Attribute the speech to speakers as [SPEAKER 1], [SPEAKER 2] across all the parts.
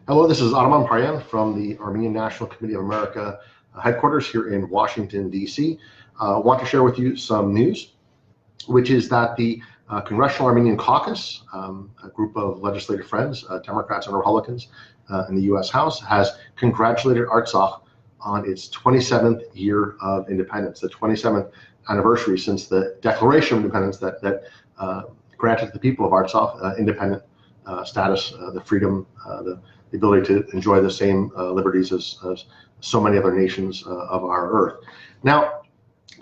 [SPEAKER 1] Hello, this is Aram Hamparian from the Armenian National Committee of America headquarters here in Washington, D.C. I want to share with you some news, which is that the Congressional Armenian Caucus, a group of legislative friends, Democrats and Republicans in the U.S. House, has congratulated Artsakh on its 27th year of independence, the 27th anniversary since the Declaration of Independence that granted the people of Artsakh independent status, the freedom, the ability to enjoy the same liberties as so many other nations of our earth. Now,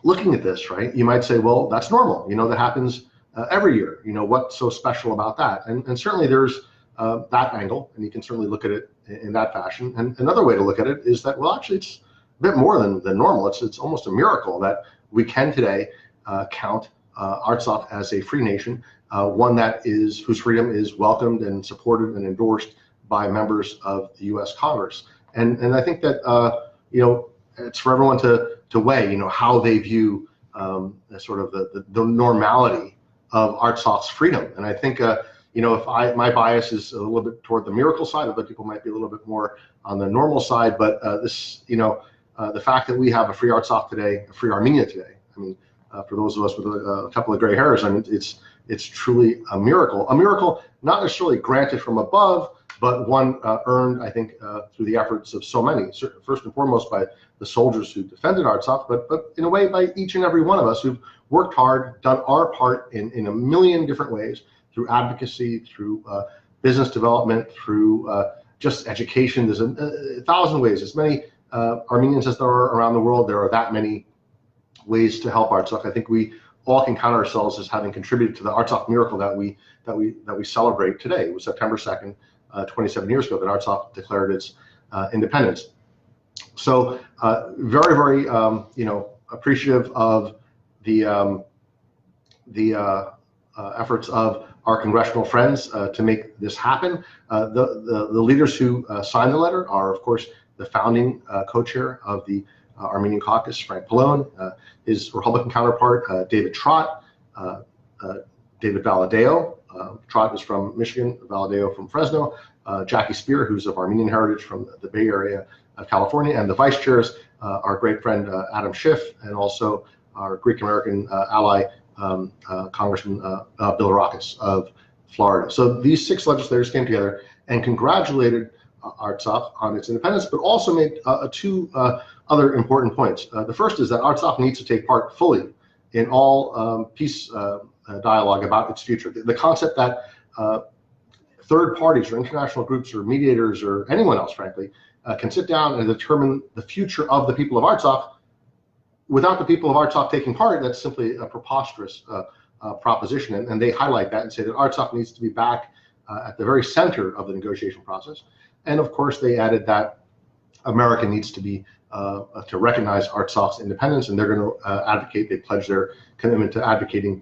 [SPEAKER 1] looking at this, right, you might say, well, that's normal. You know, that happens every year. You know, what's so special about that? And certainly there's that angle, and you can certainly look at it in that fashion. And another way to look at it is that, well, actually, it's a bit more than normal. It's almost a miracle that we can today count Artsakh as a free nation, one whose freedom is welcomed and supported and endorsed by members of the U.S. Congress. And I think that you know, it's for everyone to weigh, you know, how they view sort of the normality of Artsakh's freedom. And I think you know, if my bias is a little bit toward the miracle side, other people might be a little bit more on the normal side. But this, you know, the fact that we have a free Artsakh today, a free Armenia today, I mean, for those of us with a couple of gray hairs, I mean, it's truly a miracle. A miracle not necessarily granted from above, but one earned, I think, through the efforts of so many. First and foremost by the soldiers who defended Artsakh, but in a way by each and every one of us who've worked hard, done our part in a million different ways, through advocacy, through business development, through just education. There's a thousand ways. As many Armenians as there are around the world, there are that many ways to help Artsakh. I think we all can count ourselves as having contributed to the Artsakh miracle that we celebrate today. It was September 2nd, 27 years ago, that Artsakh declared its independence. So very, very, you know, appreciative of the efforts of our congressional friends to make this happen. The leaders who signed the letter are, of course, the founding co-chair of the Armenian Caucus, Frank Pallone, his Republican counterpart, David Trott, David Valadao. Trott is from Michigan, Valadao from Fresno, Jackie Spear, who's of Armenian heritage from the Bay Area of California, and the vice chairs, our great friend Adam Schiff, and also our Greek-American ally, Congressman Bill Arakis of Florida. So these 6 legislators came together and congratulated Artsakh on its independence, but also made 2 other important points. The first is that Artsakh needs to take part fully in all peace dialogue about its future. The concept that third parties or international groups or mediators or anyone else, frankly, can sit down and determine the future of the people of Artsakh without the people of Artsakh taking part, that's simply a preposterous proposition. And they highlight that and say that Artsakh needs to be back at the very center of the negotiation process. And of course, they added that America needs to be to recognize Artsakh's independence, and they're going to advocate. They pledge their commitment to advocating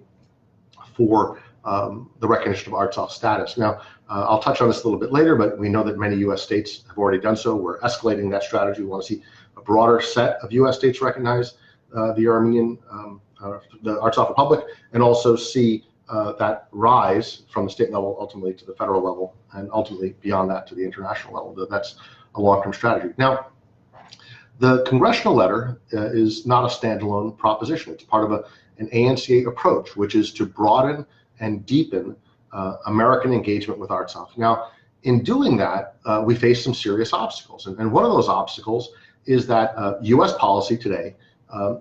[SPEAKER 1] for the recognition of Artsakh's status. Now, I'll touch on this a little bit later, but we know that many U.S. states have already done so. We're escalating that strategy. We want to see a broader set of U.S. states recognize the Armenian, the Artsakh Republic, and also see that rise from the state level ultimately to the federal level, and ultimately beyond that to the international level. That's a long-term strategy. Now, the congressional letter is not a standalone proposition. It's part of an ANCA approach, which is to broaden and deepen American engagement with Artsakh. Now, in doing that, we face some serious obstacles. And one of those obstacles is that U.S. policy today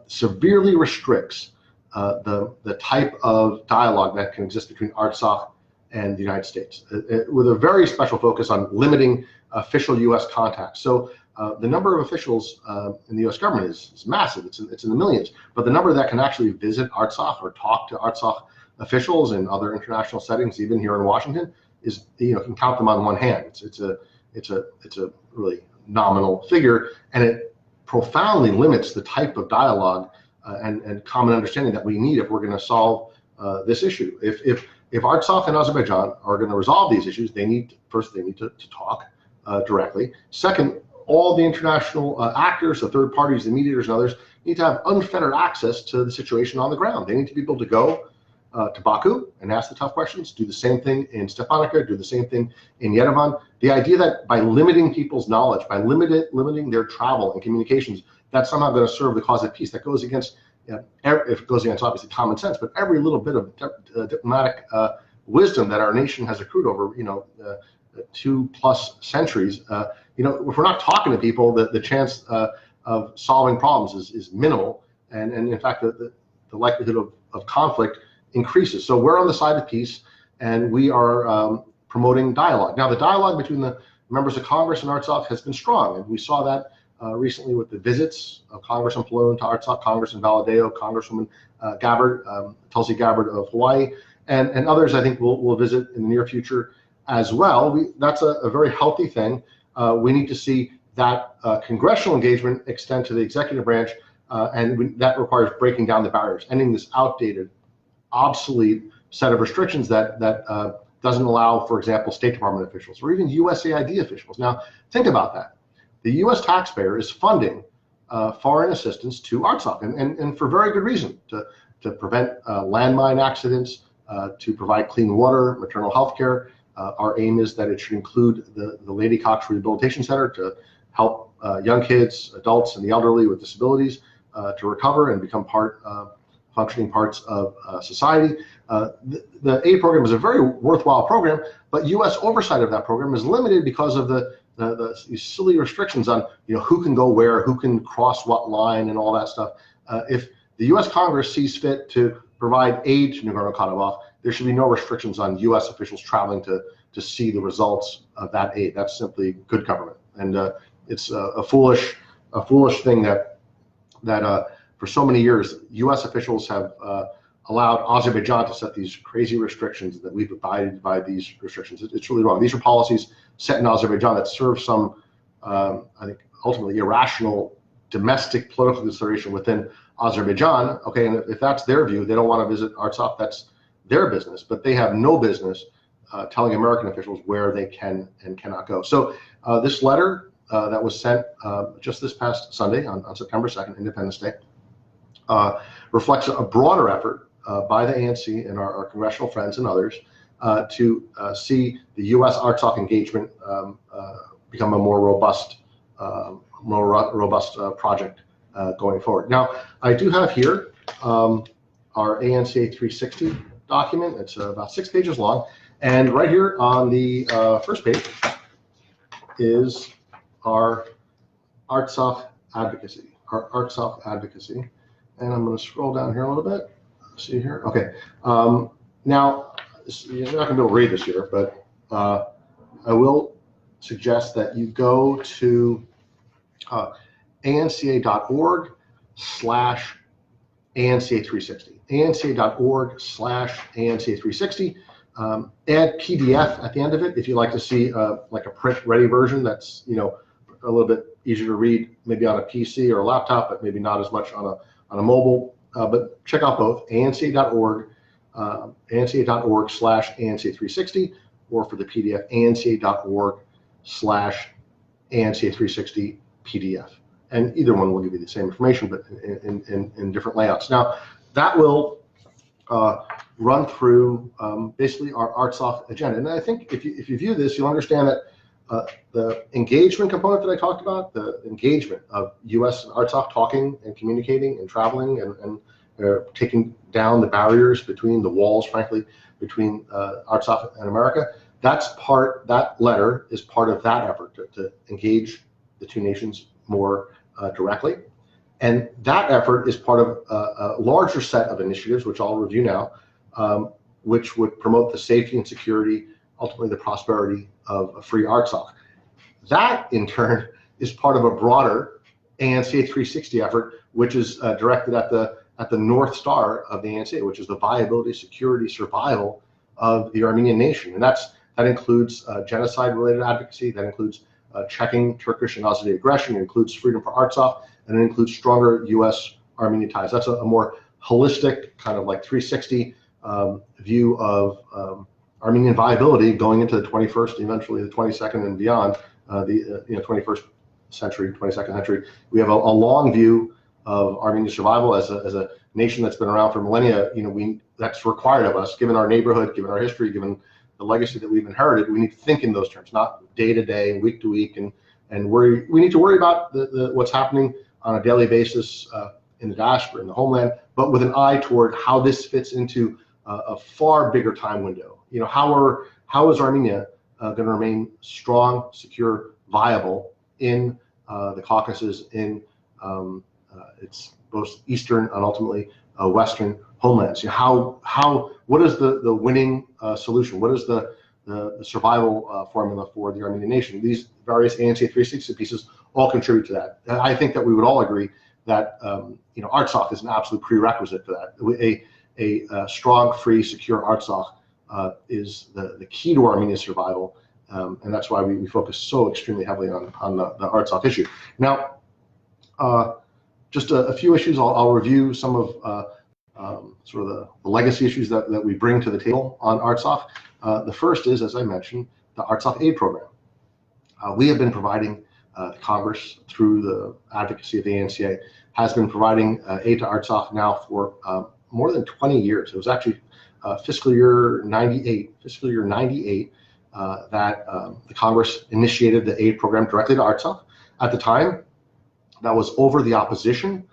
[SPEAKER 1] severely restricts the type of dialogue that can exist between Artsakh and the United States, with a very special focus on limiting official U.S. contacts. So the number of officials in the U.S. government is massive. It's in the millions. But the number that can actually visit Artsakh or talk to Artsakh officials in other international settings, even here in Washington, is, you know, can count them on one hand. It's a really nominal figure, and it profoundly limits the type of dialogue and common understanding that we need if we're going to solve this issue. If Artsakh and Azerbaijan are going to resolve these issues, they need to talk directly. Second, all the international actors, the third parties, the mediators and others need to have unfettered access to the situation on the ground. They need to be able to go to Baku and ask the tough questions, do the same thing in Stepanakert, do the same thing in Yerevan. The idea that by limiting people's knowledge, by limiting their travel and communications, that's somehow going to serve the cause of peace. That goes against, if it goes against obviously common sense, but every little bit of diplomatic wisdom that our nation has accrued over, 2+ centuries. If we're not talking to people, the chance of solving problems is minimal, and in fact the likelihood of conflict increases. So we're on the side of peace, and we are promoting dialogue. Now, the dialogue between the members of Congress and Artsakh has been strong, and we saw that recently with the visits of Congressman Pallone to Artsakh, Congressman Valadao, Congresswoman Gabbard, Tulsi Gabbard of Hawaii, and others I think will visit in the near future as well. That's a very healthy thing. We need to see that congressional engagement extend to the executive branch, and that requires breaking down the barriers, ending this outdated, obsolete set of restrictions that doesn't allow, for example, State Department officials or even USAID officials. Now, think about that. The U.S. taxpayer is funding foreign assistance to Artsakh, and for very good reason, to prevent landmine accidents, to provide clean water, maternal health care. Our aim is that it should include the Lady Cox Rehabilitation Center to help young kids, adults, and the elderly with disabilities to recover and become functioning parts of society. The aid program is a very worthwhile program, but U.S. oversight of that program is limited because of these silly restrictions on who can go where, who can cross what line, and all that stuff. If the U.S. Congress sees fit to provide aid to Nagorno-Karabakh, there should be no restrictions on U.S. officials traveling to see the results of that aid. That's simply good government, and it's a foolish thing that for so many years U.S. officials have allowed Azerbaijan to set these crazy restrictions, that we've abided by these restrictions. It's really wrong. These are policies set in Azerbaijan that serve some, I think, ultimately irrational domestic political consideration within Azerbaijan. Okay, and if that's their view, they don't want to visit Artsakh, that's their business, but they have no business telling American officials where they can and cannot go. So this letter that was sent just this past Sunday on September 2nd, Independence Day, reflects a broader effort by the ANC and our congressional friends and others to see the U.S. Artsakh engagement become a more robust project going forward. Now, I do have here our ANCA 360 document. It's about 6 pages long, and right here on the first page is our Artsakh advocacy. And I'm going to scroll down here a little bit. See here. Okay. Now, you're not going to be able to read this here, but I will suggest that you go to anca.org/ANCA360. anca.org/ANCA360. Add PDF at the end of it if you'd like to see like a print-ready version that's a little bit easier to read, maybe on a PC or a laptop, but maybe not as much on a mobile. But check out both anca.org/ANCA360, or for the PDF, anca.org/ANCA360 PDF. And either one will give you the same information, but in different layouts. Now, that will run through basically our Artsakh agenda. And I think if you view this, you'll understand that the engagement component that I talked about, the engagement of U.S. and Artsakh talking and communicating and traveling and taking down the barriers between the walls, frankly, between Artsakh and America, that letter is part of that effort to engage the two nations more directly. And that effort is part of a larger set of initiatives, which I'll review now, which would promote the safety and security, ultimately the prosperity of a free Artsakh. That, in turn, is part of a broader ANCA 360 effort, which is directed at the North Star of the ANCA, which is the viability, security, survival of the Armenian nation. And that includes genocide-related advocacy, that includes checking Turkish and Azeri aggression, it includes freedom for Artsakh, and it includes stronger U.S.-Armenian ties. That's a more holistic kind of like 360 view of Armenian viability going into the 21st, eventually the 22nd and beyond, the 21st century, 22nd century. We have a long view of Armenian survival as a nation that's been around for millennia. that's required of us, given our neighborhood, given our history, given the legacy that we've inherited. We need to think in those terms, not day to day and week to week, and worry. We need to worry about what's happening on a daily basis in the diaspora, in the homeland, but with an eye toward how this fits into a far bigger time window. How is Armenia going to remain strong, secure, viable in the Caucasus, in its both eastern and ultimately western homelands? What is the winning solution? What is the survival formula for the Armenian nation? These various ANCA 360 pieces all contribute to that. And I think that we would all agree that Artsakh is an absolute prerequisite for that. A strong, free, secure Artsakh is the key to Armenia's survival, and that's why we focus so extremely heavily on the Artsakh issue. Now, just a few issues. I'll review some of sort of the legacy issues that we bring to the table on Artsakh. The first is, as I mentioned, the Artsakh aid program. We have been providing, the Congress, through the advocacy of the ANCA, has been providing aid to Artsakh now for more than 20 years. It was actually fiscal year 98 that the Congress initiated the aid program directly to Artsakh. At the time, that was over the opposition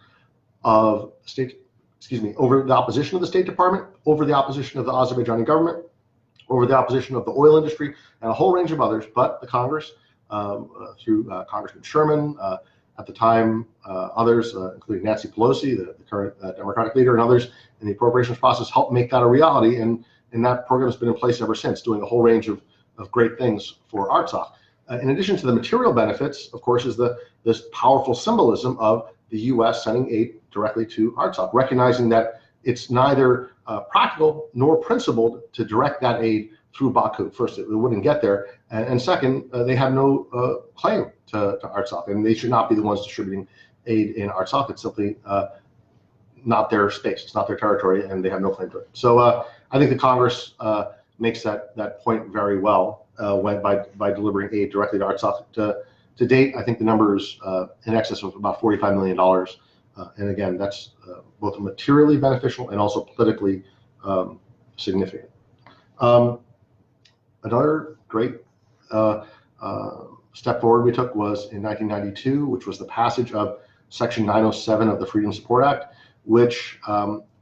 [SPEAKER 1] of over the opposition of the State Department, over the opposition of the Azerbaijani government, over the opposition of the oil industry, and a whole range of others. But the Congress, through Congressman Sherman, at the time, others, including Nancy Pelosi, the current Democratic leader, and others in the appropriations process, helped make that a reality. And that program has been in place ever since, doing a whole range of great things for Artsakh. In addition to the material benefits, of course, is this powerful symbolism of the U.S. sending aid directly to Artsakh, recognizing that it's neither practical nor principled to direct that aid through Baku. First, it wouldn't get there, and second, they have no claim to Artsakh, and they should not be the ones distributing aid in Artsakh. It's simply not their space, it's not their territory, and they have no claim to it. So I think the Congress makes that point very well by delivering aid directly to Artsakh. To date, I think the number is in excess of about $45 million. And again, that's both materially beneficial and also politically significant. Another great step forward we took was in 1992, which was the passage of Section 907 of the Freedom Support Act, which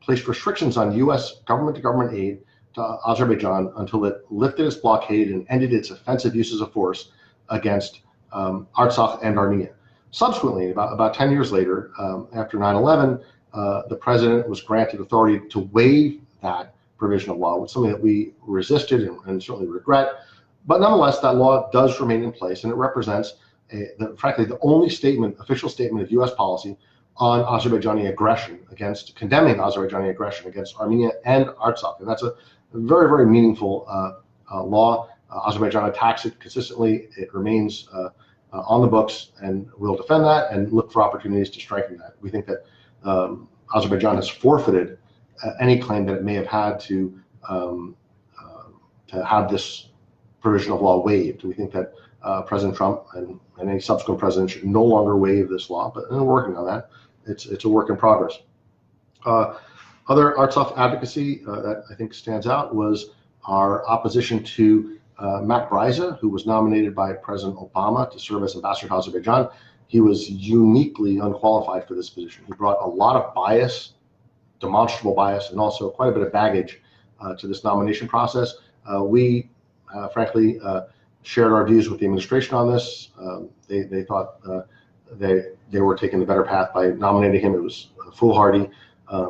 [SPEAKER 1] placed restrictions on U.S. government-to-government aid to Azerbaijan until it lifted its blockade and ended its offensive uses of force against Artsakh and Armenia. Subsequently, about 10 years later, after 9/11, the president was granted authority to waive that provision of law, which is something that we resisted and certainly regret. But nonetheless, that law does remain in place, and it represents, frankly, the only official statement of U.S. policy on Azerbaijani aggression condemning Azerbaijani aggression against Armenia and Artsakh. And that's a very, very meaningful law. Azerbaijan attacks it consistently. It remains on the books, and we'll defend that and look for opportunities to strengthen that. We think that Azerbaijan has forfeited any claim that it may have had to have this provision of law waived. We think that President Trump and any subsequent president should no longer waive this law, but we're working on that. It's a work in progress. Other Artsakh advocacy that I think stands out was our opposition to Matt Bryza, who was nominated by President Obama to serve as ambassador to Azerbaijan. He was uniquely unqualified for this position. He brought a lot of bias, demonstrable bias, and also quite a bit of baggage to this nomination process. We, frankly, shared our views with the administration on this. They thought they were taking the better path by nominating him. It was a foolhardy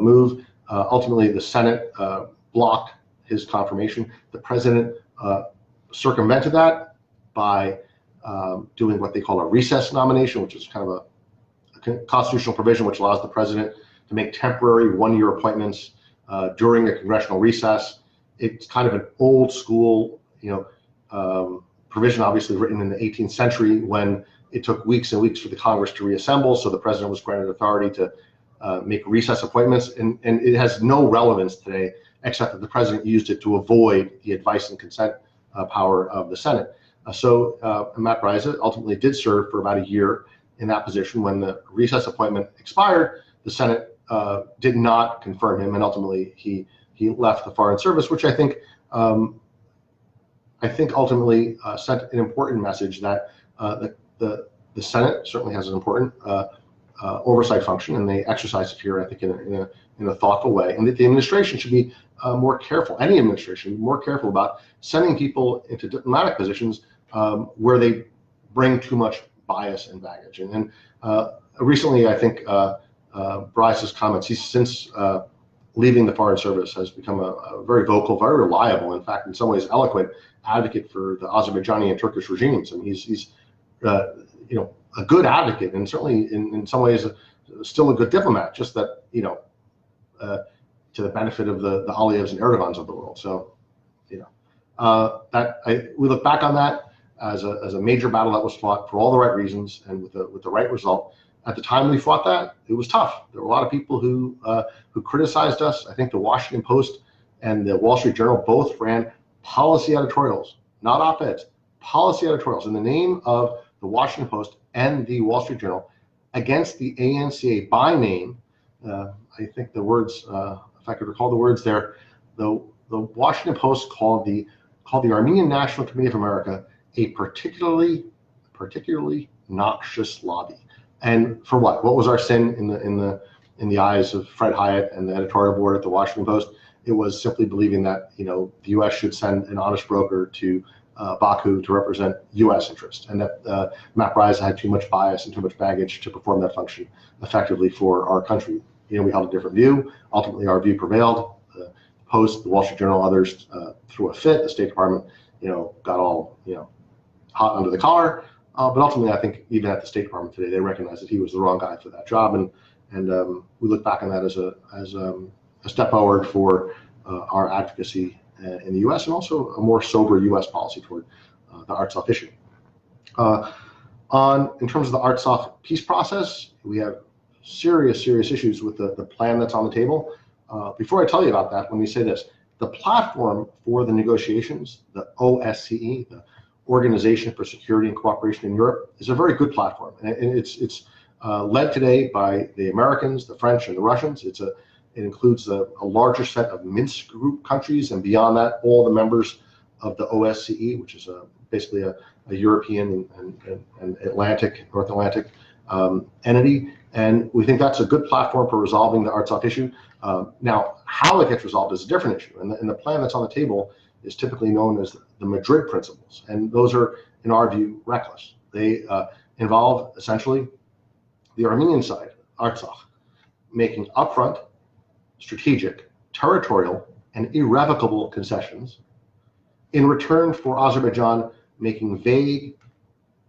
[SPEAKER 1] move. Ultimately, the Senate blocked his confirmation. The president circumvented that by doing what they call a recess nomination, which is kind of a constitutional provision which allows the president to make temporary one-year appointments during a congressional recess. It's kind of an old school, provision, obviously written in the 18th century when it took weeks and weeks for the Congress to reassemble. So the president was granted authority to make recess appointments, and it has no relevance today, except that the president used it to avoid the advice and consent power of the Senate. So Matt Bryza ultimately did serve for about a year in that position. When the recess appointment expired, the Senate did not confirm him, and ultimately he he left the Foreign Service, which I think ultimately sent an important message that the Senate certainly has an important oversight function, and they exercise it here, I think, in a thoughtful way, and that the administration should be more careful. Any administration more careful about sending people into diplomatic positions where they bring too much bias and baggage. And recently, I think Bryce's comments, he's since leaving the Foreign Service, has become a very vocal, very reliable, in fact, in some ways eloquent advocate for the Azerbaijani and Turkish regimes. And he's a good advocate, and certainly in some ways still a good diplomat, just that, to the benefit of the Aliyevs and Erdogans of the world. So, we look back on that as a major battle that was fought for all the right reasons and with the right result. At the time we fought that, it was tough. There were a lot of people who criticized us. I think the Washington Post and the Wall Street Journal both ran policy editorials, not op-eds, policy editorials in the name of the Washington Post and the Wall Street Journal against the ANCA by name. I think the words, if I could recall the words there, the Washington Post called the Armenian National Committee of America a particularly noxious lobby. And for what? What was our sin in the eyes of Fred Hyatt and the editorial board at the Washington Post? It was simply believing that the U.S. should send an honest broker to Baku to represent U.S. interests, and that Matt Bryce had too much bias and too much baggage to perform that function effectively for our country. We held a different view. Ultimately, our view prevailed. The Post, the Wall Street Journal, others threw a fit. The State Department, got all hot under the collar. But ultimately, I think even at the State Department today, they recognize that he was the wrong guy for that job, and we look back on that as a step forward for our advocacy in the U.S. and also a more sober U.S. policy toward the Artsakh issue. In terms of the Artsakh peace process, we have serious issues with the plan that's on the table. Before I tell you about that, let me say this: the platform for the negotiations, the OSCE, the Organization for Security and Cooperation in Europe, is a very good platform, and it's led today by the Americans, the French, and the Russians. It includes a larger set of Minsk group countries, and beyond that, all the members of the OSCE, which is basically a European and North Atlantic entity. And we think that's a good platform for resolving the Artsakh issue. Now, how it gets resolved is a different issue, and the plan that's on the table is typically known as the Madrid principles, and those are, in our view, reckless. They involve essentially the Armenian side, Artsakh, making upfront, strategic, territorial, and irrevocable concessions in return for Azerbaijan making vague,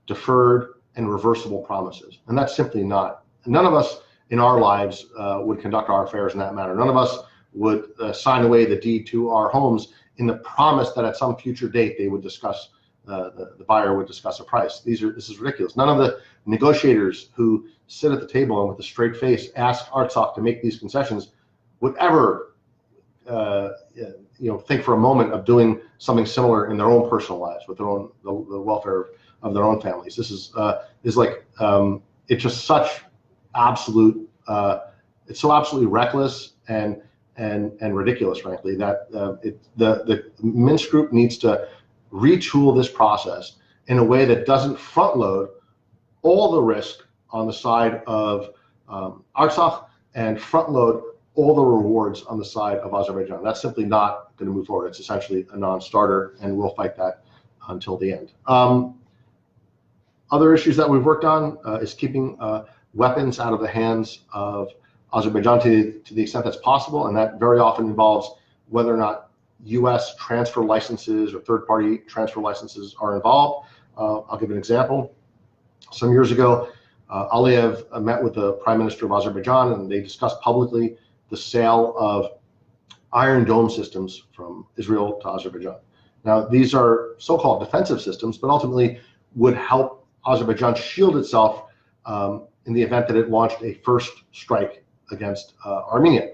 [SPEAKER 1] deferred, and reversible promises. And that's simply not. None of us in our lives would conduct our affairs in that manner. None of us would sign away the deed to our homes in the promise that at some future date they would discuss, the buyer would discuss a price. This is ridiculous. None of the negotiators who sit at the table and with a straight face ask Artsakh to make these concessions would ever think for a moment of doing something similar in their own personal lives with their own the welfare of their own families. This is like it's just such absolute it's so absolutely reckless and ridiculous, frankly, that the Minsk group needs to retool this process in a way that doesn't front load all the risk on the side of Artsakh and front load all the rewards on the side of Azerbaijan. That's simply not going to move forward. It's essentially a non-starter, and we'll fight that until the end. Other issues that we've worked on is keeping weapons out of the hands of Azerbaijan to the extent that's possible, and that very often involves whether or not U.S. transfer licenses or third-party transfer licenses are involved. I'll give an example. Some years ago, Aliyev met with the Prime Minister of Azerbaijan, and they discussed publicly the sale of Iron Dome systems from Israel to Azerbaijan. Now, these are so-called defensive systems, but ultimately would help Azerbaijan shield itself in the event that it launched a first strike against Armenia.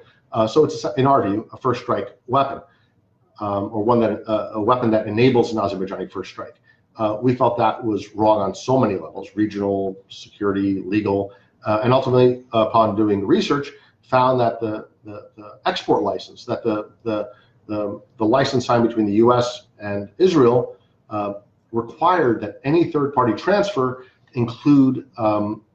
[SPEAKER 1] So it's, in our view, a first strike weapon, or a weapon that enables an Azerbaijani first strike. We felt that was wrong on so many levels: regional, security, legal, and ultimately, upon doing the research, found that the export license, that the license signed between the U.S. and Israel required that any third-party transfer include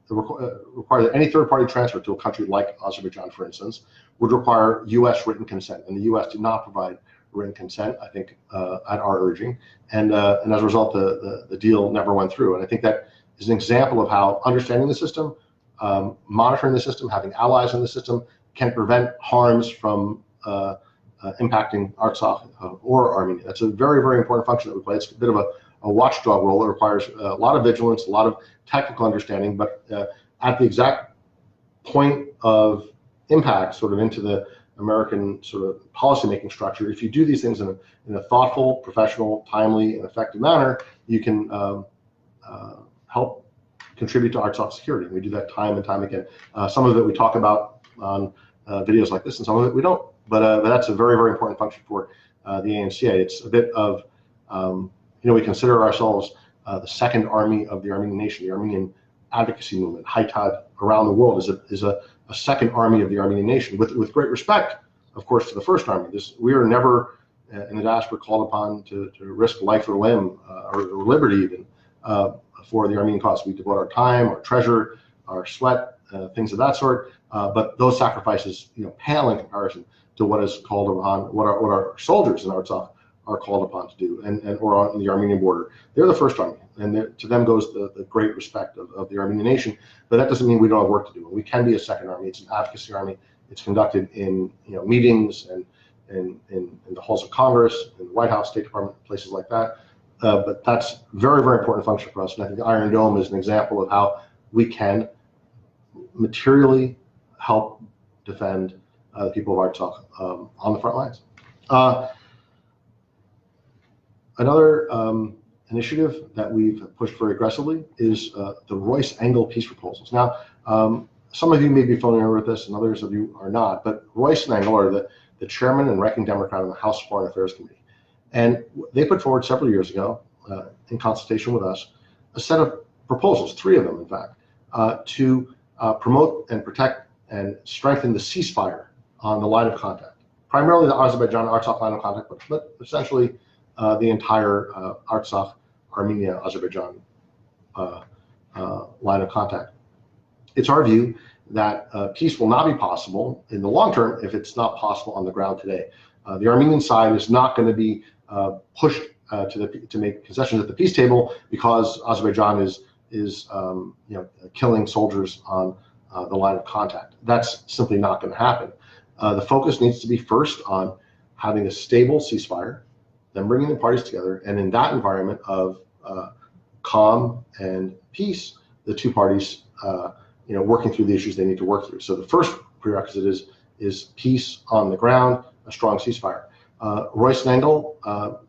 [SPEAKER 1] require that any third-party transfer to a country like Azerbaijan, for instance, would require U.S. written consent, and the U.S. did not provide written consent, I think, at our urging, and as a result, the deal never went through. And I think that is an example of how understanding the system, monitoring the system, having allies in the system can prevent harms from impacting Artsakh or Armenia. That's a very, very important function that we play. It's a bit of a watchdog role. It requires a lot of vigilance, a lot of technical understanding, but at the exact point of impact, sort of into the American sort of policymaking structure, if you do these things in a thoughtful, professional, timely, and effective manner, you can help contribute to Artsakh security. We do that time and time again. Some of it we talk about on videos like this, and some of it we don't. But that's a very, very important function for the ANCA. It's a bit of, we consider ourselves the second army of the Armenian nation. The Armenian advocacy movement, Haitad, around the world is a second army of the Armenian nation, with great respect, of course, to the first army. We are never in the diaspora called upon to risk life or limb or liberty even for the Armenian cause. We devote our time, our treasure, our sweat, things of that sort. But those sacrifices, pale in comparison to what is called upon, what our soldiers in Artsakh are called upon to do, or on the Armenian border. They're the first army, and to them goes the great respect of the Armenian nation. But that doesn't mean we don't have work to do. We can be a second army. It's an advocacy army. It's conducted in meetings and in the halls of Congress, in the White House, State Department, places like that. But that's very, very important function for us. And I think Iron Dome is an example of how we can materially help defend the people of Artsakh on the front lines. Another initiative that we've pushed very aggressively is the Royce-Engel peace proposals. Now, some of you may be familiar with this and others of you are not, but Royce and Engel are the chairman and ranking Democrat on the House Foreign Affairs Committee. And they put forward several years ago, in consultation with us, a set of proposals, 3 of them in fact, to promote and protect and strengthen the ceasefire on the line of contact, primarily the Azerbaijan-Artsakh line of contact, but essentially the entire Artsakh, Armenia, Azerbaijan line of contact. It's our view that peace will not be possible in the long term if it's not possible on the ground today. The Armenian side is not going to be pushed to make concessions at the peace table because Azerbaijan is killing soldiers on the line of contact. That's simply not going to happen. The focus needs to be first on having a stable ceasefire, then bringing the parties together, and in that environment of calm and peace, the 2 parties working through the issues they need to work through. So the first prerequisite is peace on the ground, a strong ceasefire. Royce and Engel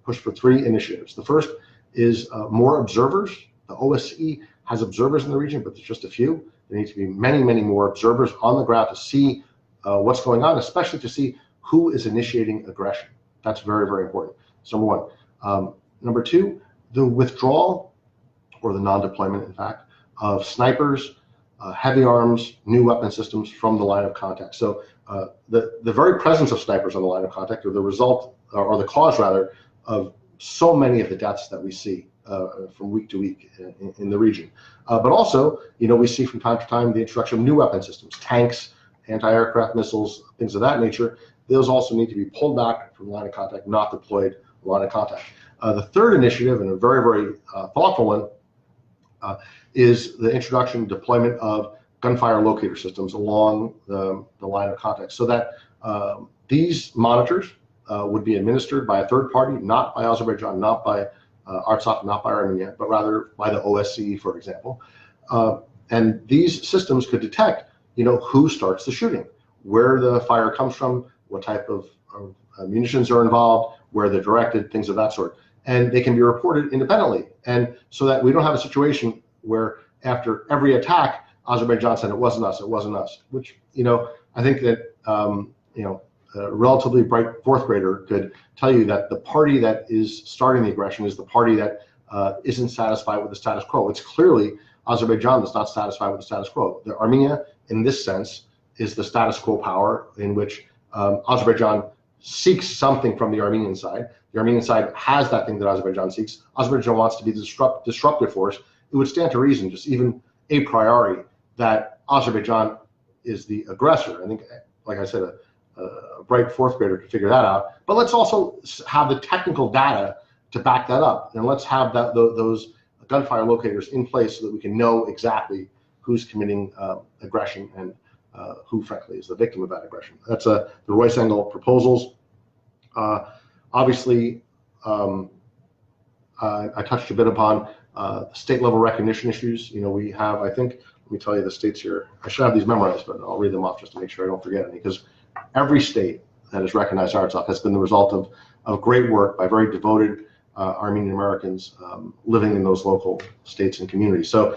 [SPEAKER 1] pushed for 3 initiatives. The first is more observers. The OSCE has observers in the region, but there's just a few. There need to be many, many more observers on the ground to see what's going on, especially to see who is initiating aggression. That's very, very important. That's number 1. Number 2, the withdrawal, or the non-deployment, in fact, of snipers, heavy arms, new weapon systems from the line of contact. So the very presence of snipers on the line of contact are the result, or the cause rather, of so many of the deaths that we see from week to week in the region. But also, we see from time to time the introduction of new weapon systems, tanks, anti-aircraft missiles, things of that nature. Those also need to be pulled back from the line of contact, not deployed line of contact. The third initiative, and a very, very thoughtful one, is the introduction and deployment of gunfire locator systems along the line of contact, so that these monitors would be administered by a third party, not by Azerbaijan, not by Artsakh, not by Armenia, but rather by the OSCE, for example. And these systems could detect, who starts the shooting, where the fire comes from, what type of munitions are involved, where they're directed, things of that sort. And they can be reported independently. And so that we don't have a situation where after every attack, Azerbaijan said it wasn't us, which, I think that, a relatively bright 4th grader could tell you that the party that is starting the aggression is the party that isn't satisfied with the status quo. It's clearly Azerbaijan that's not satisfied with the status quo. The Armenia, in this sense, is the status quo power in which Azerbaijan seeks something from the Armenian side. The Armenian side has that thing that Azerbaijan seeks. Azerbaijan wants to be the disruptive force. It would stand to reason, just even a priori, that Azerbaijan is the aggressor. I think, like I said, a bright fourth grader could figure that out. But let's also have the technical data to back that up, and let's have those gunfire locators in place so that we can know exactly who's committing aggression and who, frankly, is the victim of that aggression. That's the Royce Engel proposals. Obviously, I touched a bit upon state-level recognition issues. We have, I think, let me tell you the states here. I should have these memorized, but I'll read them off just to make sure I don't forget any, because every state that has recognized Artsakh has been the result of great work by very devoted Armenian Americans living in those local states and communities. So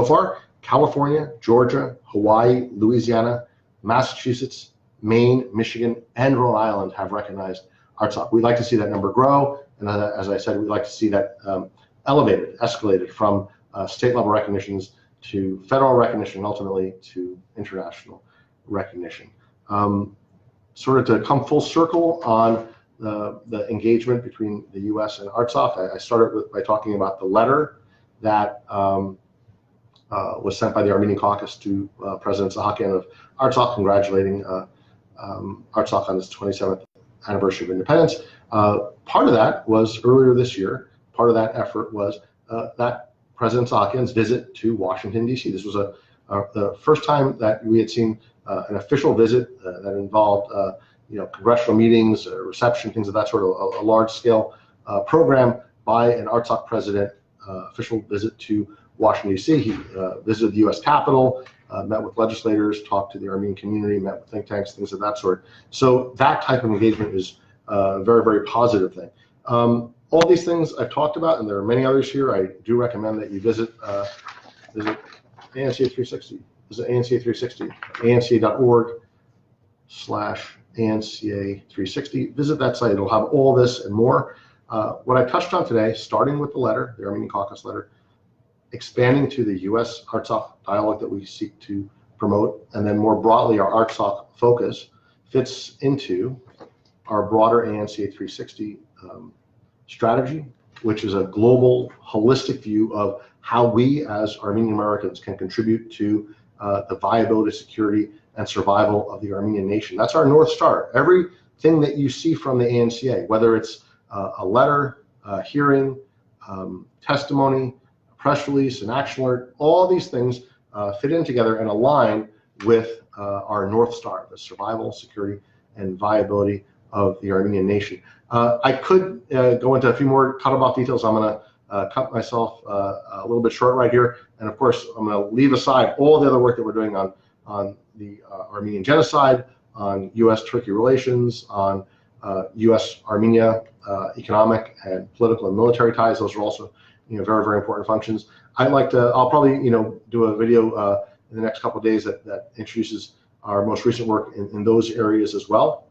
[SPEAKER 1] far, California, Georgia, Hawaii, Louisiana, Massachusetts, Maine, Michigan, and Rhode Island have recognized Artsakh. We'd like to see that number grow, and as I said, we'd like to see that elevated, escalated from state-level recognitions to federal recognition, and ultimately to international recognition. Sort of to come full circle on the engagement between the U.S. and Artsakh, I started by talking about the letter that was sent by the Armenian caucus to President Sahakian of Artsakh, congratulating Artsakh on its 27th anniversary of independence. Part of that was earlier this year. Part of that effort was that President Sahakian's visit to Washington, D.C. This was the first time that we had seen an official visit that involved congressional meetings, reception, things of that sort, of a large-scale program by an Artsakh president, official visit to Washington, D.C. He visited the U.S. Capitol, met with legislators, talked to the Armenian community, met with think tanks, things of that sort. So that type of engagement is a very, very positive thing. All these things I've talked about, and there are many others here. I do recommend that you visit ANCA 360. Visit ANCA 360, anca.org/ANCA 360. Visit that site. It'll have all this and more. What I touched on today, starting with the letter, the Armenian caucus letter, expanding to the U.S. Artsakh dialogue that we seek to promote, and then more broadly our Artsakh focus, fits into our broader ANCA 360 strategy, which is a global, holistic view of how we as Armenian Americans can contribute to the viability, security, and survival of the Armenian nation. That's our North Star. Everything that you see from the ANCA, whether it's a letter, a hearing, testimony, a press release, an action alert, all these things fit in together and align with our North Star, the survival, security, and viability of the Armenian nation. I could go into a few more cut-about details. I'm going to cut myself a little bit short right here. And of course, I'm going to leave aside all the other work that we're doing on the Armenian genocide, on U.S.-Turkey relations, on U.S.-Armenia economic and political and military ties. Those are also very, very important functions. I'll probably do a video in the next couple of days that introduces our most recent work in those areas as well.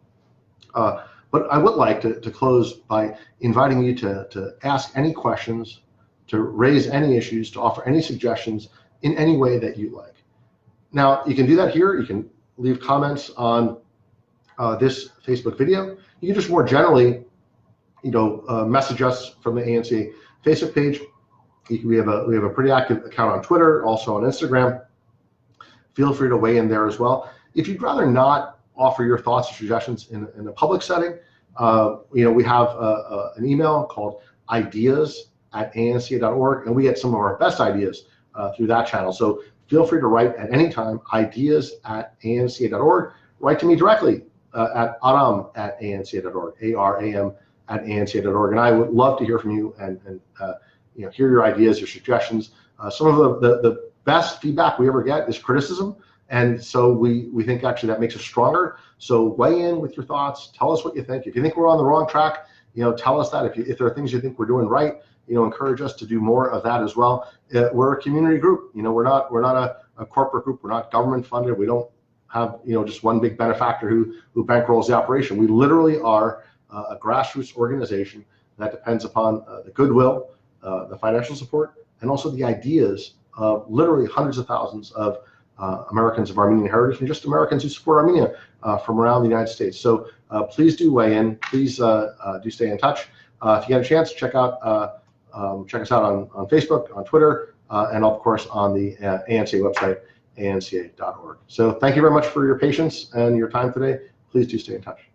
[SPEAKER 1] But I would like to close by inviting you to ask any questions, to raise any issues, to offer any suggestions in any way that you like. Now, you can do that here. You can leave comments on this Facebook video. You can just more generally, message us from the ANCA Facebook page. We have a pretty active account on Twitter, also on Instagram. Feel free to weigh in there as well. If you'd rather not offer your thoughts or suggestions in a public setting, we have an email called ideas@anca.org, and we get some of our best ideas through that channel. So feel free to write at any time, ideas@anca.org. Write to me directly at aram@anca.org, aram@anca.org, and I would love to hear from you and hear your ideas, your suggestions. Some of the best feedback we ever get is criticism. And so we think actually that makes us stronger. So weigh in with your thoughts. Tell us what you think. If you think we're on the wrong track, tell us that. If there are things you think we're doing right, encourage us to do more of that as well. We're a community group. We're not a corporate group. We're not government funded. We don't have just one big benefactor who bankrolls the operation. We literally are a grassroots organization that depends upon the goodwill, the financial support, and also the ideas of literally hundreds of thousands of Americans of Armenian heritage and just Americans who support Armenia from around the United States. So please do weigh in. Please do stay in touch. If you get a chance, check us out on Facebook, on Twitter, and of course on the ANCA website, anca.org. So thank you very much for your patience and your time today. Please do stay in touch.